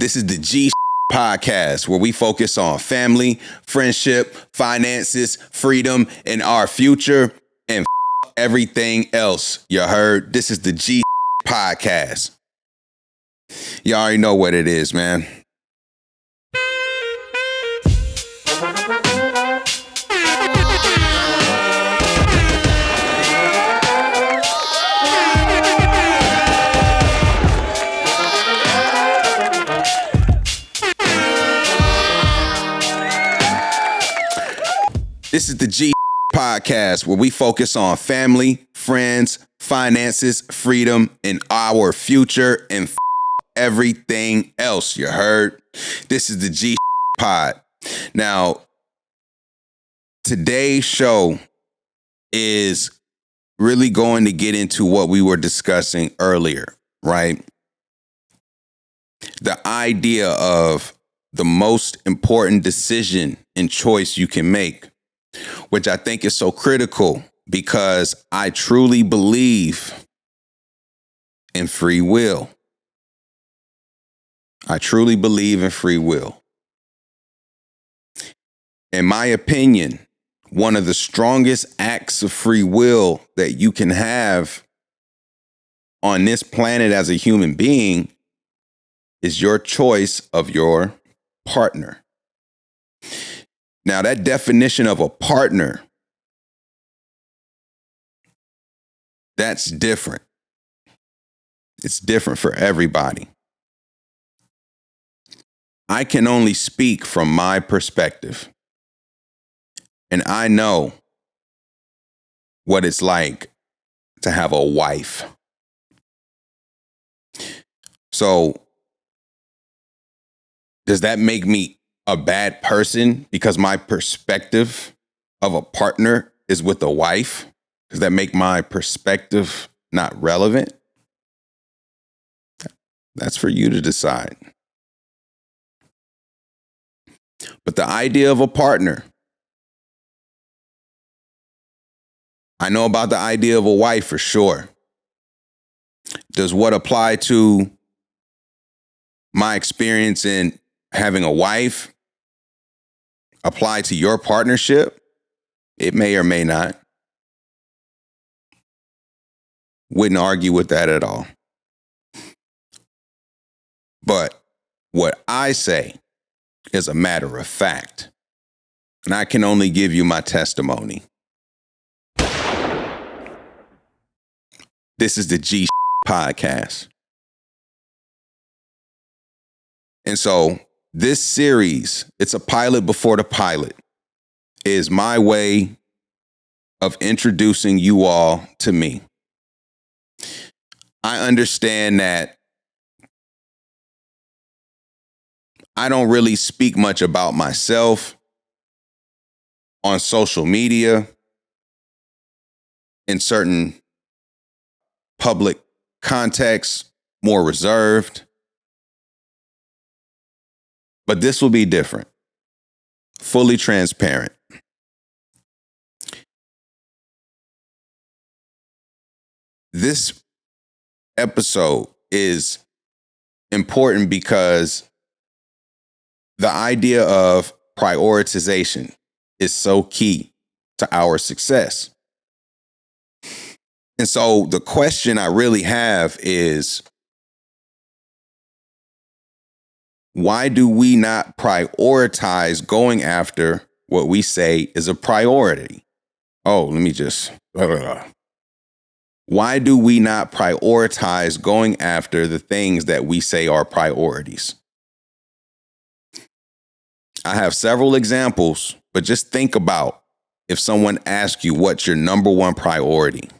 This is the G podcast where we focus on family, friendship, finances, freedom, and our future, and everything else. You heard? This is the G podcast. You already know what it is, man. This is the G podcast where we focus on family, friends, finances, freedom, and our future, and everything else. You heard? This is the G pod. Now, today's show is really going to get into what we were discussing earlier, right? The idea of the most important decision and choice you can make, which I think is so critical because I truly believe in free will. I truly believe in free will. In my opinion, one of the strongest acts of free will that you can have on this planet as a human being is your choice of your partner. Now, that definition of a partner, that's different. It's different for everybody. I can only speak from my perspective. And I know what it's like to have a wife. So, does that make me a bad person because my perspective of a partner is with a wife? Does that make my perspective not relevant? That's for you to decide. But the idea of a partner, I know about the idea of a wife for sure. Does what apply to my experience in having a wife apply to your partnership? It may or may not. Wouldn't argue with that at all. But what I say is a matter of fact. And I can only give you my testimony. This is the G podcast. And so this series, it's a pilot before the pilot, is my way of introducing you all to me. I understand that I don't really speak much about myself on social media, in certain public contexts, more reserved. But this will be different, fully transparent. This episode is important because the idea of prioritization is so key to our success. And so the question I really have is, why do we not prioritize going after what we say is a priority? Why do we not prioritize going after the things that we say are priorities? I have several examples, but just think about if someone asks you what's your number one priority.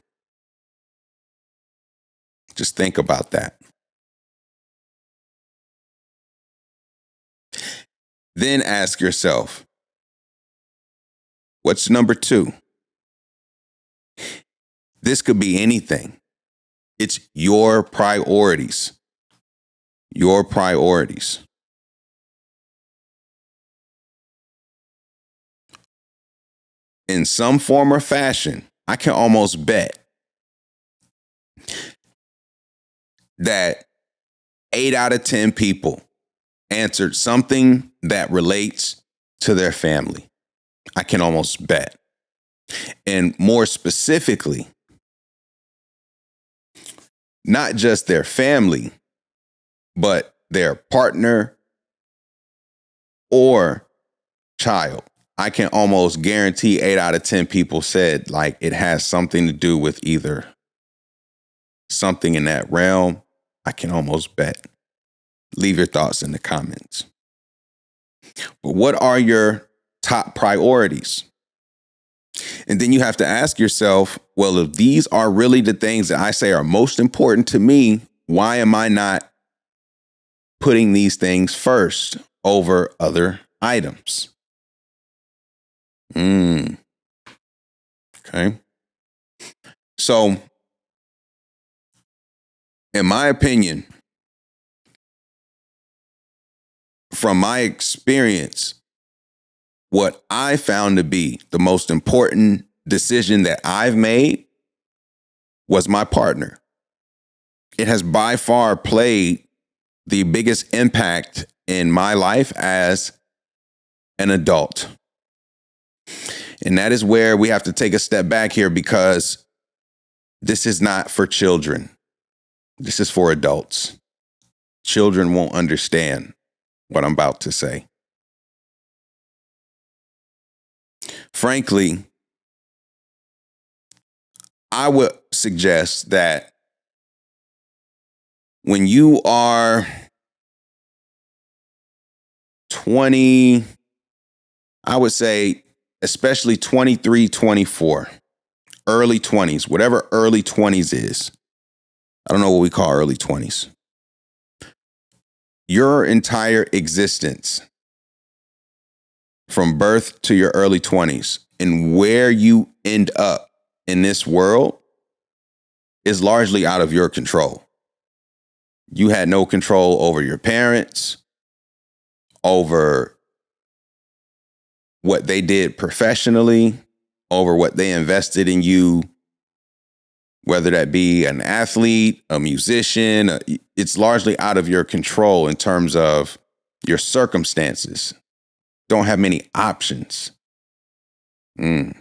Just think about that. Then ask yourself, what's number two? This could be anything. It's your priorities. Your priorities. In some form or fashion, I can almost bet that 8 out of 10 people answered something that relates to their family. I can almost bet. And more specifically, not just their family, but their partner or child. I can almost guarantee 8 out of 10 people said like it has something to do with either something in that realm. I can almost bet. Leave your thoughts in the comments. But what are your top priorities? And then you have to ask yourself, well, if these are really the things that I say are most important to me, why am I not putting these things first over other items? Okay. So, in my opinion, from my experience, what I found to be the most important decision that I've made was my partner. It has by far played the biggest impact in my life as an adult. And that is where we have to take a step back here, because this is not for children. This is for adults. Children won't understand what I'm about to say. Frankly, I would suggest that when you are 20, I would say especially 23, 24, early 20s, whatever early 20s is. I don't know what we call early 20s. Your entire existence from birth to your early 20s and where you end up in this world is largely out of your control. You had no control over your parents, over what they did professionally, over what they invested in you, whether that be an athlete, a musician. It's largely out of your control in terms of your circumstances. Don't have many options. And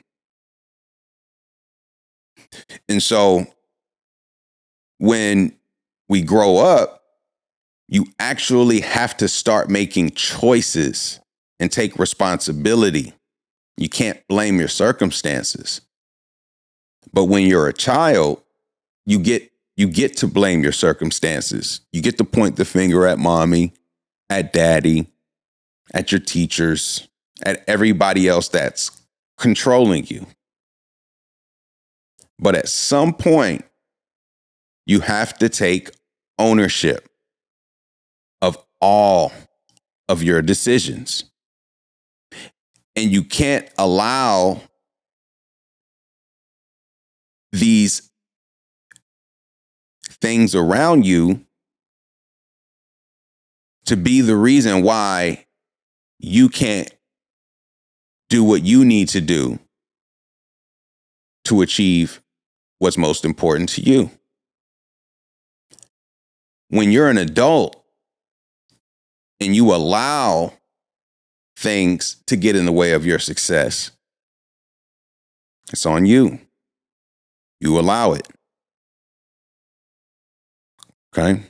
so when we grow up, you actually have to start making choices and take responsibility. You can't blame your circumstances. But when you're a child, you get to blame your circumstances. You get to point the finger at mommy, at daddy, at your teachers, at everybody else that's controlling you. But at some point, you have to take ownership of all of your decisions. And you can't allow these things around you to be the reason why you can't do what you need to do to achieve what's most important to you. When you're an adult and you allow things to get in the way of your success, it's on you. You allow it. Okay?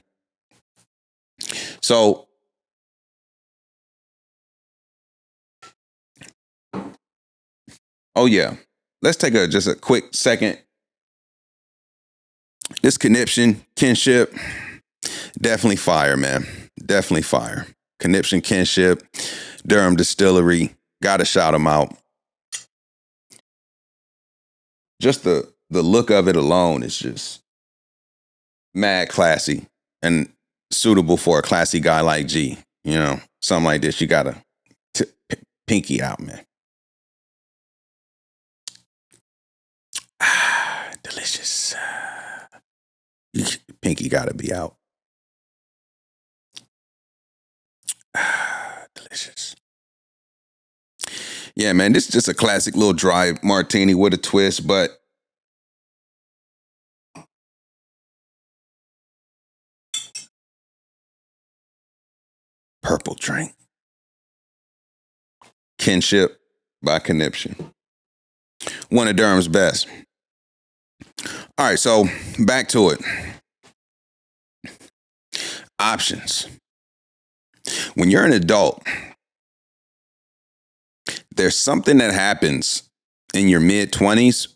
So, oh yeah, let's take just a quick second. This conniption, kinship, definitely fire, man. Definitely fire. Conniption, kinship, Durham Distillery. Gotta shout them out. Just the look of it alone is just mad classy and suitable for a classy guy like G. You know, something like this, you gotta pinky out, man. Delicious. Pinky gotta be out. Delicious. Yeah, man, this is just a classic little dry martini with a twist, but purple drink. Kinship by Conniption. One of Durham's best. All right, so back to it. Options. When you're an adult, there's something that happens in your mid-20s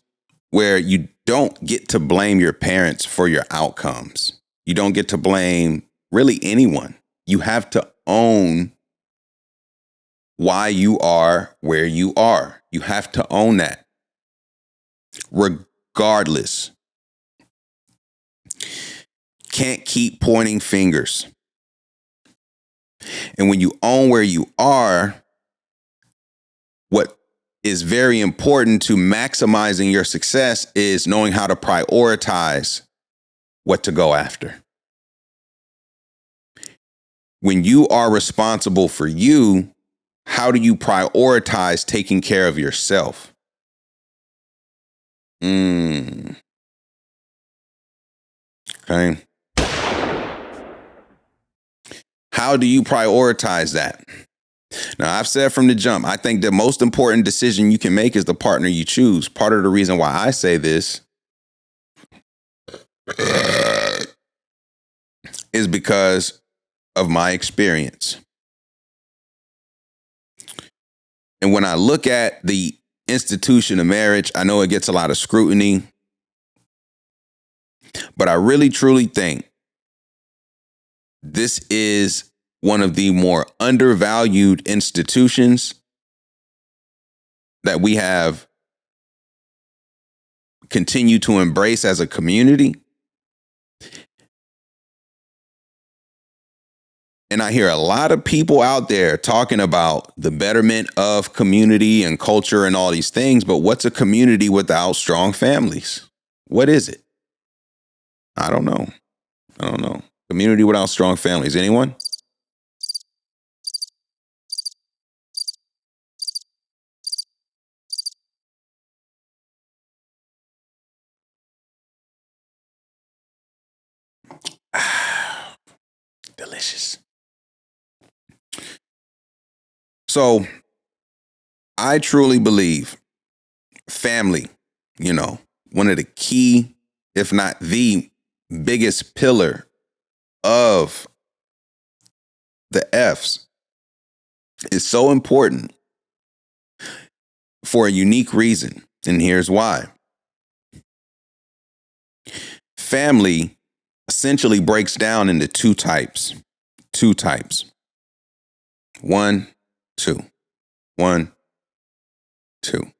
where you don't get to blame your parents for your outcomes. You don't get to blame really anyone. You have to own why you are where you are. You have to own that. Regardless. Can't keep pointing fingers. And when you own where you are, what is very important to maximizing your success is knowing how to prioritize what to go after. When you are responsible for you, how do you prioritize taking care of yourself? Okay. How do you prioritize that? Now, I've said from the jump, I think the most important decision you can make is the partner you choose. Part of the reason why I say this is because of my experience. And when I look at the institution of marriage, I know it gets a lot of scrutiny, but I really, truly think this is one of the more undervalued institutions that we have continued to embrace as a community. And I hear a lot of people out there talking about the betterment of community and culture and all these things, but what's a community without strong families? What is it? I don't know. Community without strong families. Anyone? Delicious. So I truly believe family, one of the key, if not the biggest pillar of the F's is so important for a unique reason. And here's why. Family essentially breaks down into two types. 1, 2. 1, 2.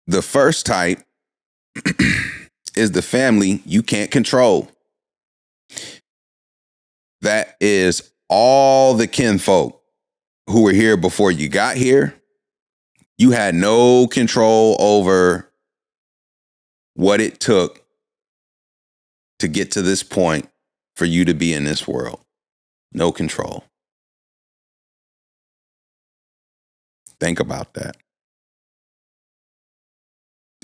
The first type is the family you can't control. That is all the kinfolk who were here before you got here. You had no control over what it took to get to this point for you to be in this world. No control. Think about that.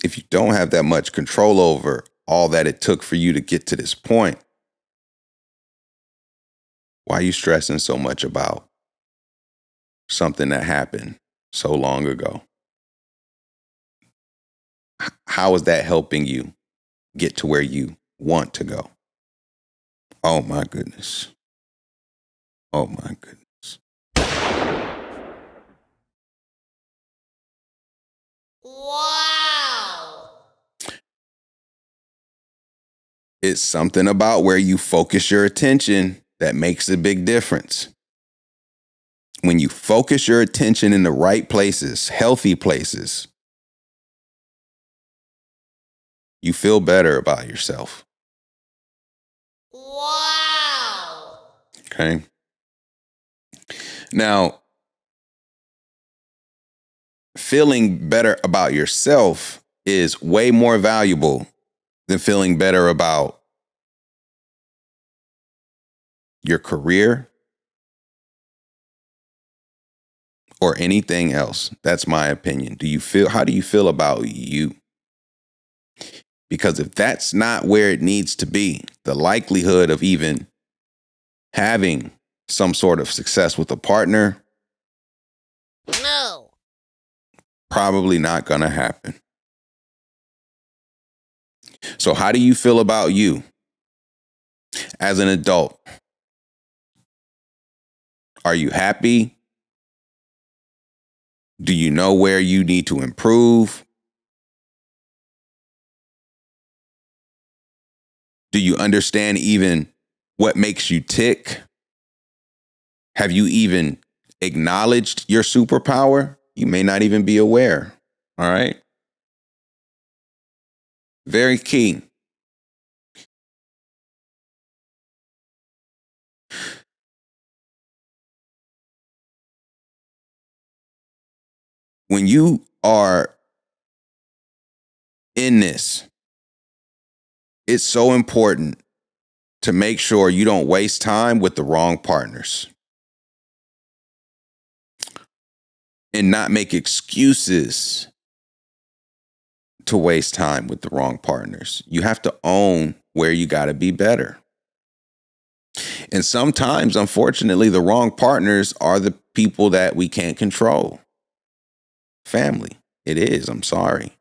If you don't have that much control over all that it took for you to get to this point, why are you stressing so much about something that happened so long ago? How is that helping you get to where you want to go? Oh my goodness. Oh my goodness. Wow. It's something about where you focus your attention that makes a big difference. When you focus your attention in the right places, healthy places, you feel better about yourself. Wow. Okay. Now, feeling better about yourself is way more valuable than feeling better about your career or anything else. That's my opinion. How do you feel about you? Because if that's not where it needs to be, the likelihood of even having some sort of success with a partner, No. probably not going to happen. So how do you feel about you as an adult? Are you happy? Do you know where you need to improve? Do you understand even what makes you tick? Have you even acknowledged your superpower? You may not even be aware. All right. Very key. When you are in this, it's so important to make sure you don't waste time with the wrong partners and not make excuses to waste time with the wrong partners. You have to own where you got to be better. And sometimes, unfortunately, the wrong partners are the people that we can't control. Family. It is. I'm sorry.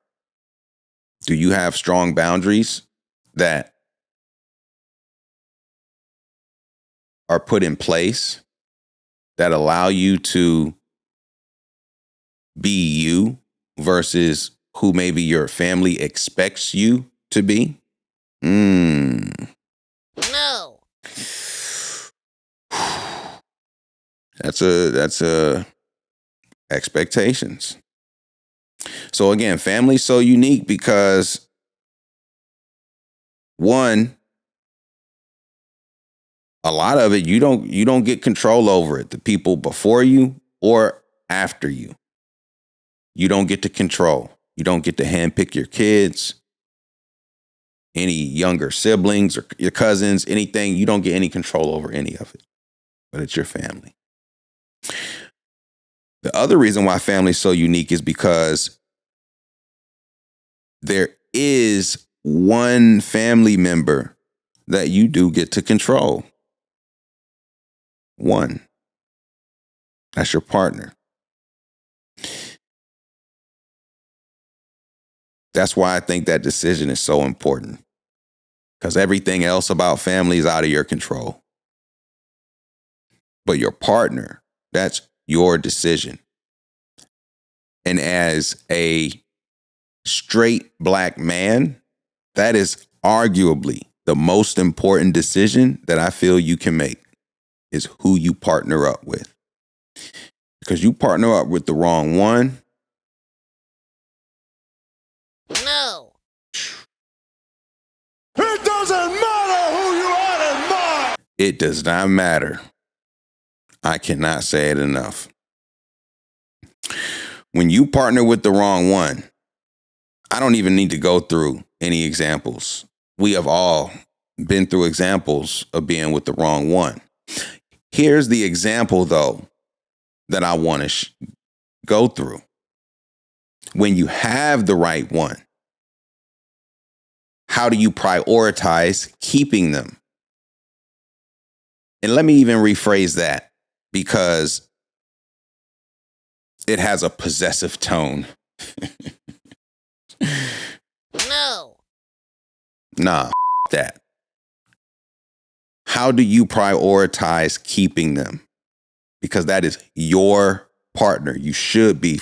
Do you have strong boundaries that are put in place that allow you to be you versus who maybe your family expects you to be? No. That's expectations. So again, family's so unique because one, a lot of it you don't get control over it. The people before you or after you. You don't get to control. You don't get to handpick your kids, any younger siblings or your cousins, anything. You don't get any control over any of it. But it's your family. The other reason why family is so unique is because there is one family member that you do get to control. One. That's your partner. That's why I think that decision is so important. Because everything else about family is out of your control. But your partner, that's your decision. And as a straight Black man, that is arguably the most important decision that I feel you can make is who you partner up with. Because you partner up with the wrong one. No. It doesn't matter who you are anymore. It does not matter. I cannot say it enough. When you partner with the wrong one, I don't even need to go through any examples. We have all been through examples of being with the wrong one. Here's the example, though, that I want to go through. When you have the right one, how do you prioritize keeping them? And let me even rephrase that because it has a possessive tone. No. Nah, that. How do you prioritize keeping them? Because that is your partner. You should be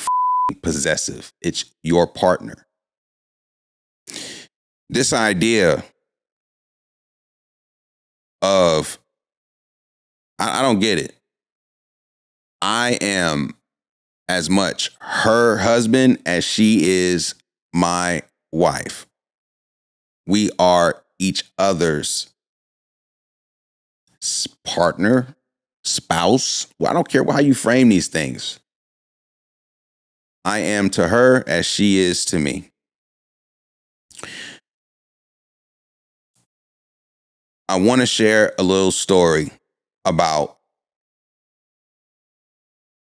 possessive. It's your partner. This idea of, I don't get it. I am as much her husband as she is my wife. We are each other's partner, spouse. Well, I don't care how you frame these things. I am to her as she is to me. I want to share a little story about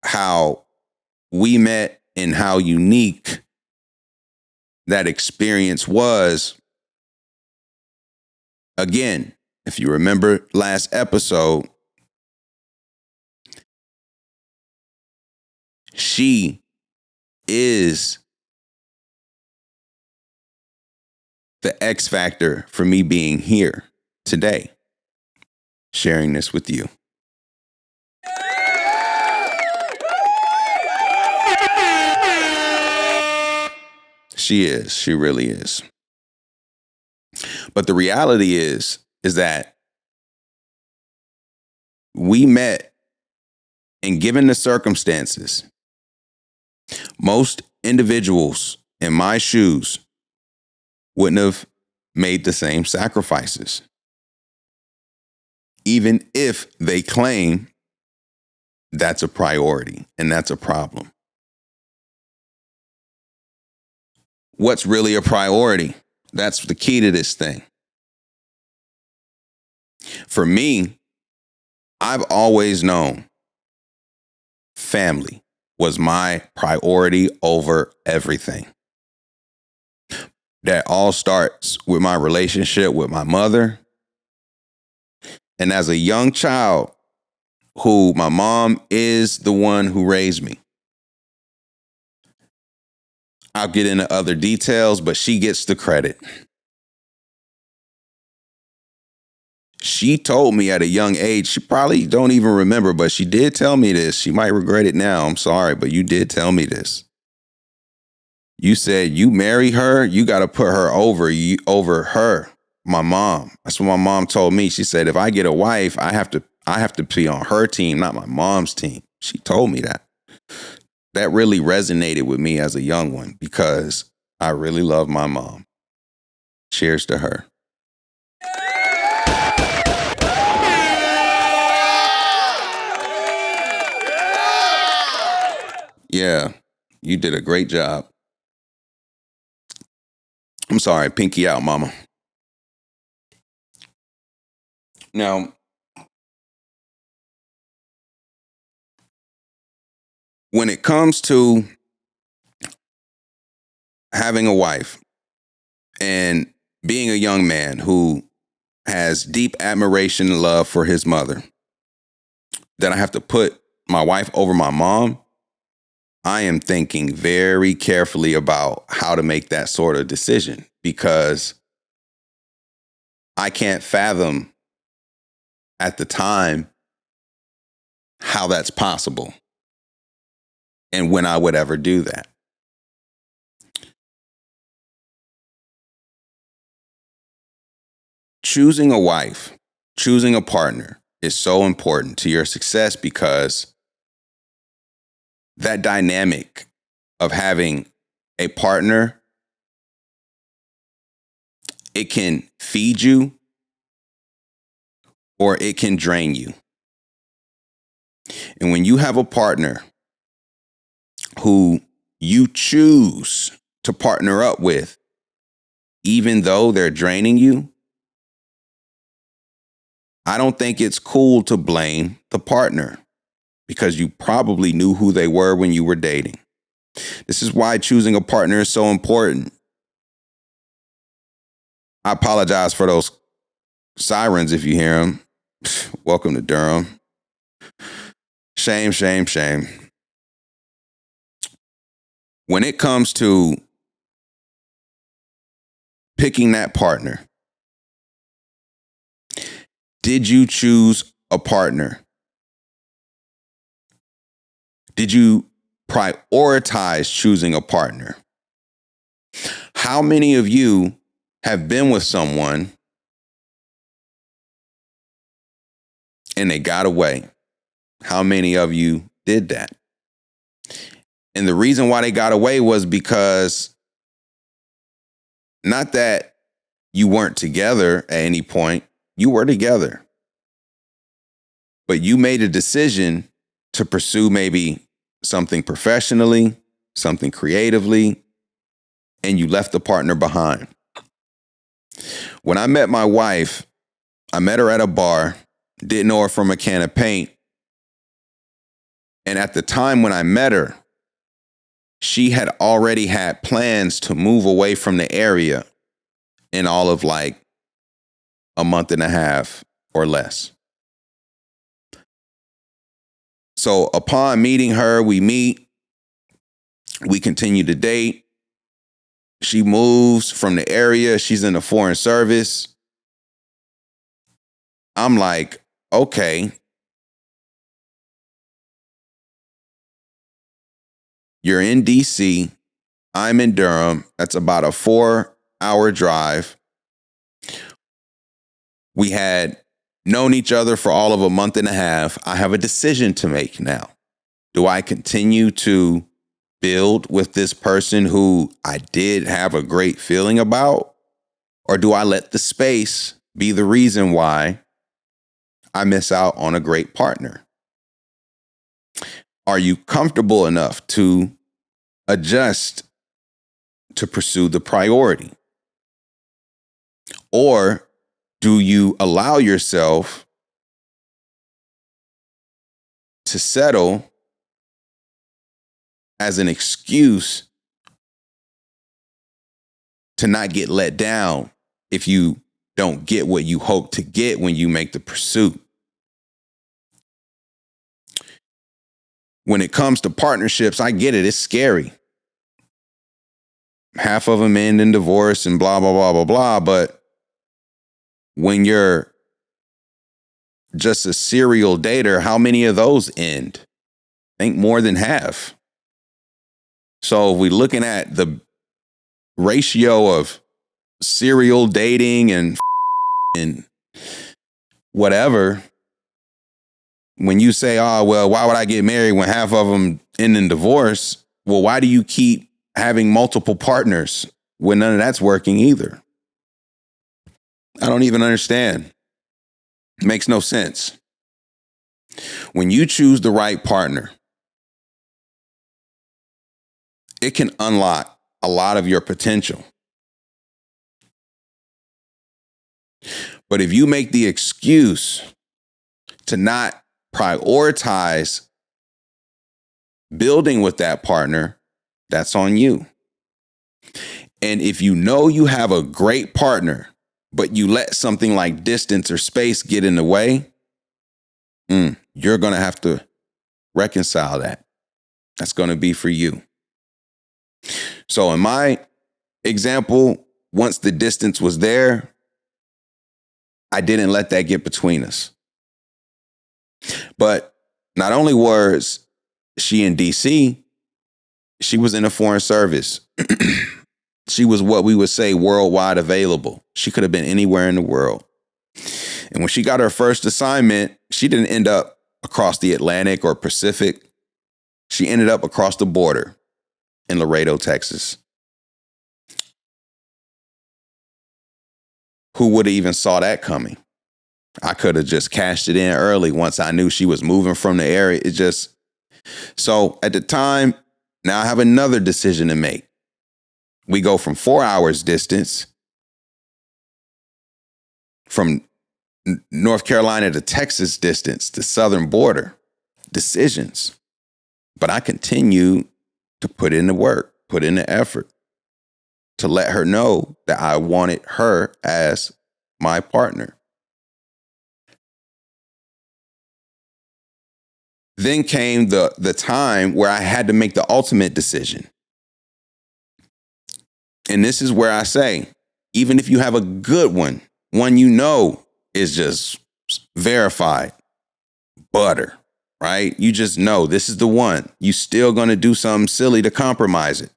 how we met and how unique that experience was. Again, if you remember last episode, she is the X factor for me being here today, sharing this with you. She is. She really is. But the reality is that we met, and given the circumstances, most individuals in my shoes wouldn't have made the same sacrifices, even if they claim that's a priority and that's a problem. What's really a priority? That's the key to this thing. For me, I've always known family was my priority over everything. That all starts with my relationship with my mother. And as a young child, who my mom is the one who raised me. I'll get into other details, but she gets the credit. She told me at a young age, she probably don't even remember, but she did tell me this. She might regret it now. I'm sorry, but you did tell me this. You said you marry her, you got to put her over her, my mom. That's what my mom told me. She said, if I get a wife, I have to be on her team, not my mom's team. She told me that. That really resonated with me as a young one because I really love my mom. Cheers to her. Yeah, you did a great job. I'm sorry, pinky out, mama. Now, when it comes to having a wife and being a young man who has deep admiration and love for his mother, that I have to put my wife over my mom, I am thinking very carefully about how to make that sort of decision because I can't fathom at the time how that's possible and when I would ever do that. Choosing a wife, choosing a partner is so important to your success because that dynamic of having a partner, it can feed you or it can drain you. And when you have a partner who you choose to partner up with, even though they're draining you, I don't think it's cool to blame the partner because you probably knew who they were when you were dating. This is why choosing a partner is so important. I apologize for those sirens if you hear them. Welcome to Durham. Shame, shame, shame. When it comes to picking that partner, did you choose a partner? Did you prioritize choosing a partner? How many of you have been with someone and they got away? How many of you did that? And the reason why they got away was because not that you weren't together at any point, you were together. But you made a decision to pursue maybe something professionally, something creatively, and you left the partner behind. When I met my wife, I met her at a bar, didn't know her from a can of paint. And at the time when I met her, she had already had plans to move away from the area in all of like a month and a half or less. So upon meeting her, we meet, We continue to date. She moves from the area. She's in the foreign service. I'm like, okay, you're in DC. I'm in Durham. That's about a 4-hour drive. We had known each other for all of a month and a half. I have a decision to make now. Do I continue to build with this person who I did have a great feeling about? Or do I let the space be the reason why I miss out on a great partner? Are you comfortable enough to adjust to pursue the priority? Or do you allow yourself to settle as an excuse to not get let down if you don't get what you hope to get when you make the pursuit? When it comes to partnerships, I get it. It's scary. Half of them end in divorce and blah, blah, blah, blah, blah. But when you're just a serial dater, how many of those end? I think more than half. So if we're looking at the ratio of serial dating and whatever, when you say, oh, well, why would I get married when half of them end in divorce? Well, why do you keep having multiple partners when none of that's working either? I don't even understand. It makes no sense. When you choose the right partner, it can unlock a lot of your potential. But if you make the excuse to not prioritize building with that partner, that's on you. And if you know you have a great partner, but you let something like distance or space get in the way, you're going to have to reconcile that. That's going to be for you. So in my example, once the distance was there, I didn't let that get between us. But not only was she in DC, she was in a foreign service. She was what we would say worldwide available. She could have been anywhere in the world. And when she got her first assignment, she didn't end up across the Atlantic or Pacific. She ended up across the border in Laredo, Texas. Who would have even saw that coming? I could have just cashed it in early once I knew she was moving from the area. So at the time, now I have another decision to make. We go from 4 hours distance from North Carolina to Texas distance, the southern border, decisions. But I continue to put in the work, put in the effort to let her know that I wanted her as my partner. Then came the time where I had to make the ultimate decision. And this is where I say, even if you have a good one you know is just verified, butter, right? You just know this is the one. You still going to do something silly to compromise it.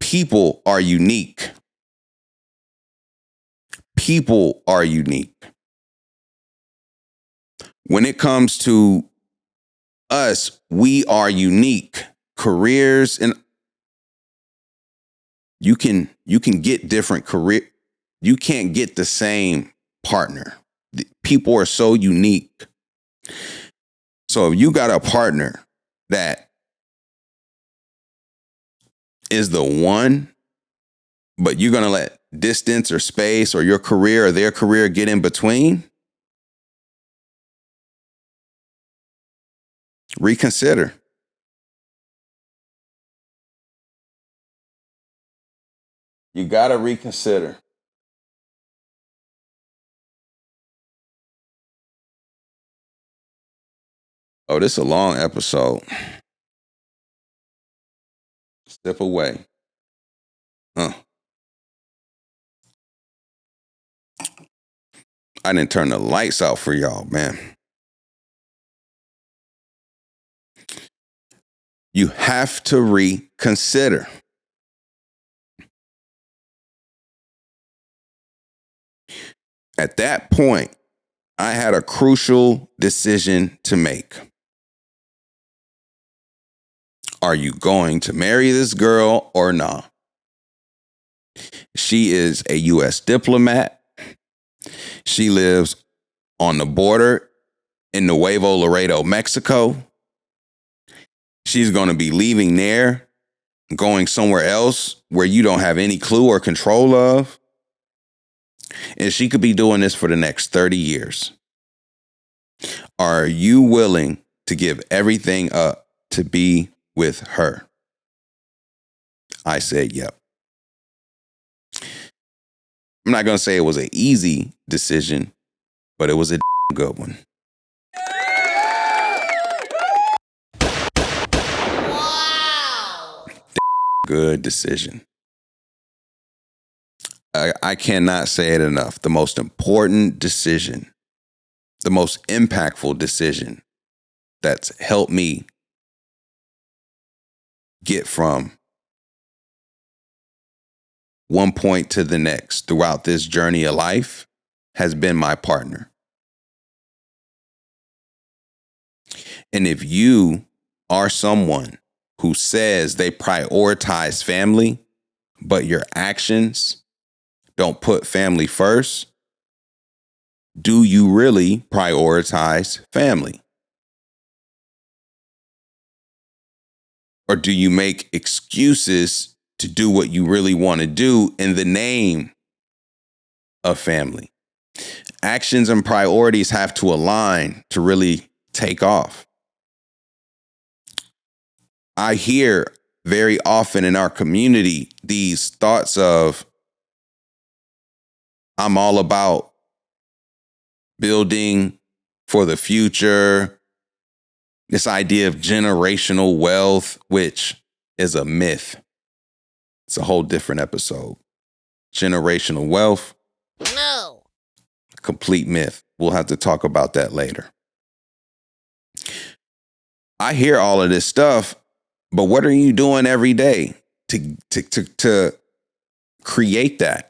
People are unique. People are unique. When it comes to us, we are unique. Careers, and you can get different career. You can't get the same partner. People are so unique. So if you got a partner that is the one, but you're going to let distance or space or your career or their career get in between, reconsider. You got to reconsider. Oh, this is a long episode. Step away. I didn't turn the lights out for y'all, man. You have to reconsider. At that point, I had a crucial decision to make. Are you going to marry this girl or not? She is a U.S. diplomat. She lives on the border in Nuevo Laredo, Mexico. She's going to be leaving there, going somewhere else where you don't have any clue or control of. And she could be doing this for the next 30 years. Are you willing to give everything up to be with her? I said, yep. I'm not going to say it was an easy decision, but it was a good one. Wow. Good decision. I cannot say it enough. The most important decision, the most impactful decision that's helped me get from one point to the next throughout this journey of life has been my partner. And if you are someone who says they prioritize family, but your actions don't put family first, do you really prioritize family? Or do you make excuses to do what you really want to do in the name of family? Actions and priorities have to align to really take off. I hear very often in our community these thoughts of, I'm all about building for the future. This idea of generational wealth, which is a myth. It's a whole different episode. Generational wealth. No. Complete myth. We'll have to talk about that later. I hear all of this stuff, but what are you doing every day to create that?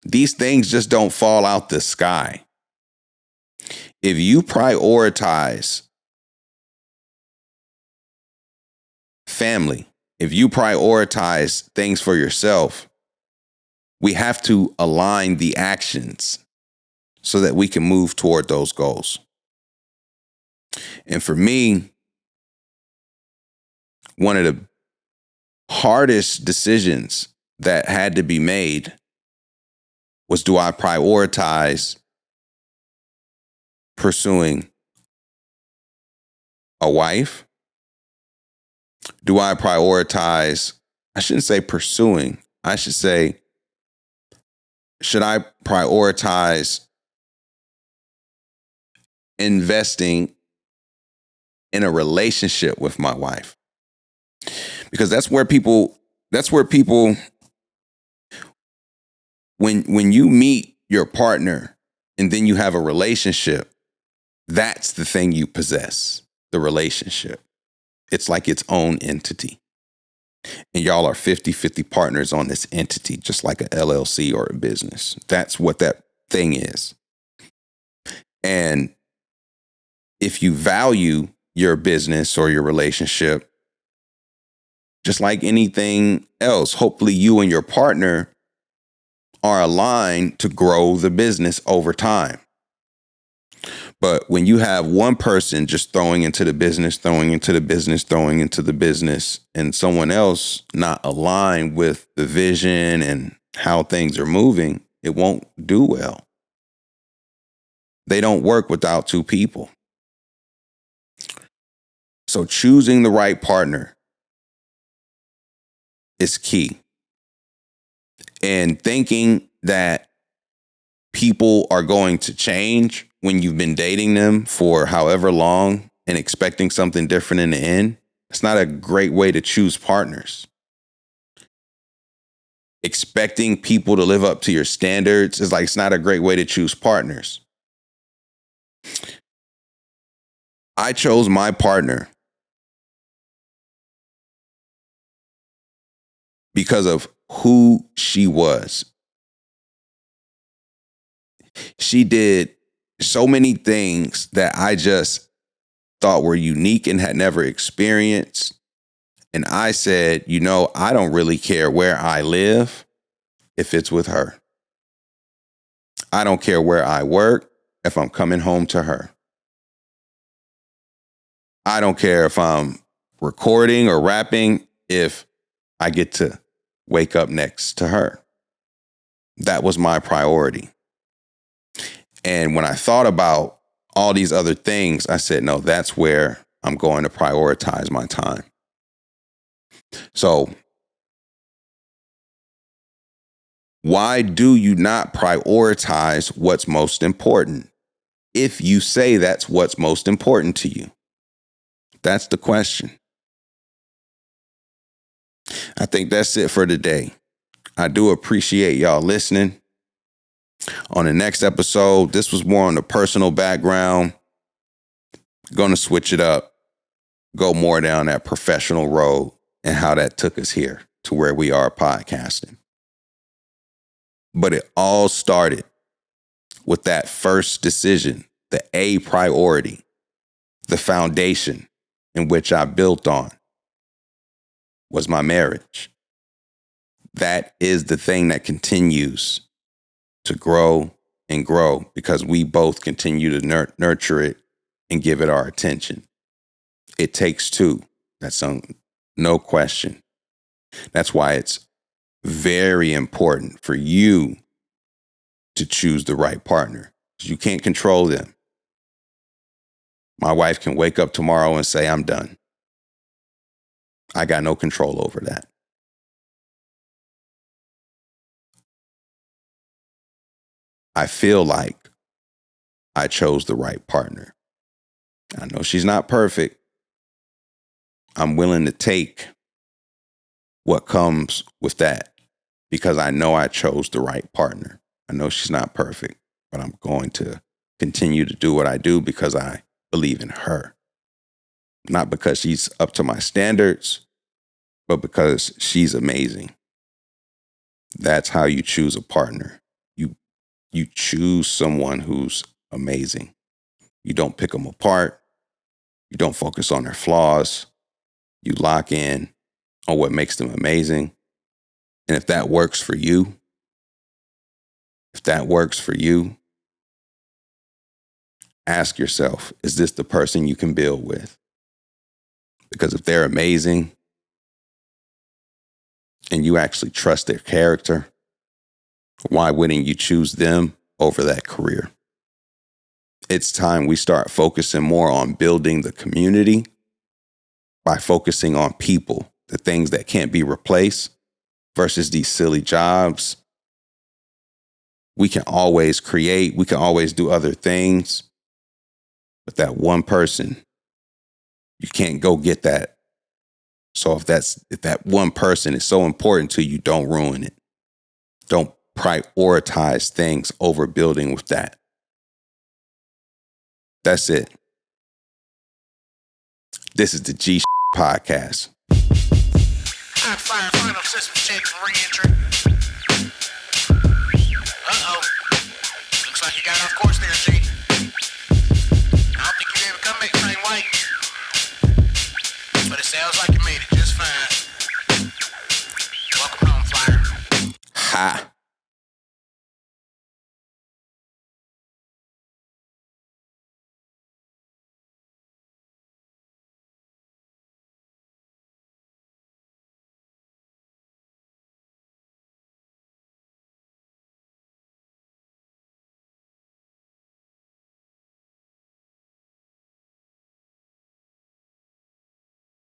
These things just don't fall out the sky. If you prioritize family, if you prioritize things for yourself, we have to align the actions so that we can move toward those goals. And for me, one of the hardest decisions that had to be made was, do I prioritize pursuing a wife? Do I prioritize, I shouldn't say pursuing, I should say, should I prioritize investing in a relationship with my wife? Because that's where people, when you meet your partner and then you have a relationship, that's the thing you possess, the relationship. It's like its own entity. And y'all are 50-50 partners on this entity, just like an LLC or a business. That's what that thing is. And if you value your business or your relationship, just like anything else, hopefully you and your partner are aligned to grow the business over time. But when you have one person just throwing into the business, and someone else not aligned with the vision and how things are moving, it won't do well. They don't work without two people. So choosing the right partner is key. And thinking that people are going to change when you've been dating them for however long and expecting something different in the end, it's not a great way to choose partners. Expecting people to live up to your standards is like, it's not a great way to choose partners. I chose my partner because of who she was. She did so many things that I just thought were unique and had never experienced. And I said, I don't really care where I live if it's with her. I don't care where I work if I'm coming home to her. I don't care if I'm recording or rapping if I get to wake up next to her. That was my priority. And when I thought about all these other things, I said, no, that's where I'm going to prioritize my time. So why do you not prioritize what's most important if you say that's what's most important to you? That's the question. I think that's it for today. I do appreciate y'all listening. On the next episode, this was more on the personal background. Going to switch it up, go more down that professional road and how that took us here to where we are podcasting. But it all started with that first decision, the A priority, the foundation in which I built on was my marriage. That is the thing that continues to grow and grow because we both continue to nurture it and give it our attention. It takes two. That's no question. That's why it's very important for you to choose the right partner. You can't control them. My wife can wake up tomorrow and say, I'm done. I got no control over that. I feel like I chose the right partner. I know she's not perfect. I'm willing to take what comes with that because I know I chose the right partner. I know she's not perfect, but I'm going to continue to do what I do because I believe in her. Not because she's up to my standards, but because she's amazing. That's how you choose a partner. You choose someone who's amazing. You don't pick them apart. You don't focus on their flaws. You lock in on what makes them amazing. And if that works for you, ask yourself, is this the person you can build with? Because if they're amazing and you actually trust their character, why wouldn't you choose them over that career? It's time we start focusing more on building the community by focusing on people, the things that can't be replaced versus these silly jobs. We can always create, we can always do other things, but that one person, you can't go get that. So if that one person is so important to you, don't ruin it. Don't prioritize things over building with that. That's it. This is the G Podcast. Fire final system check for re-entry. Uh-oh. Looks like you got off course there, G. I don't think you'd ever come back same way. But it sounds like you made it just fine. Welcome home, Flyer. Ha.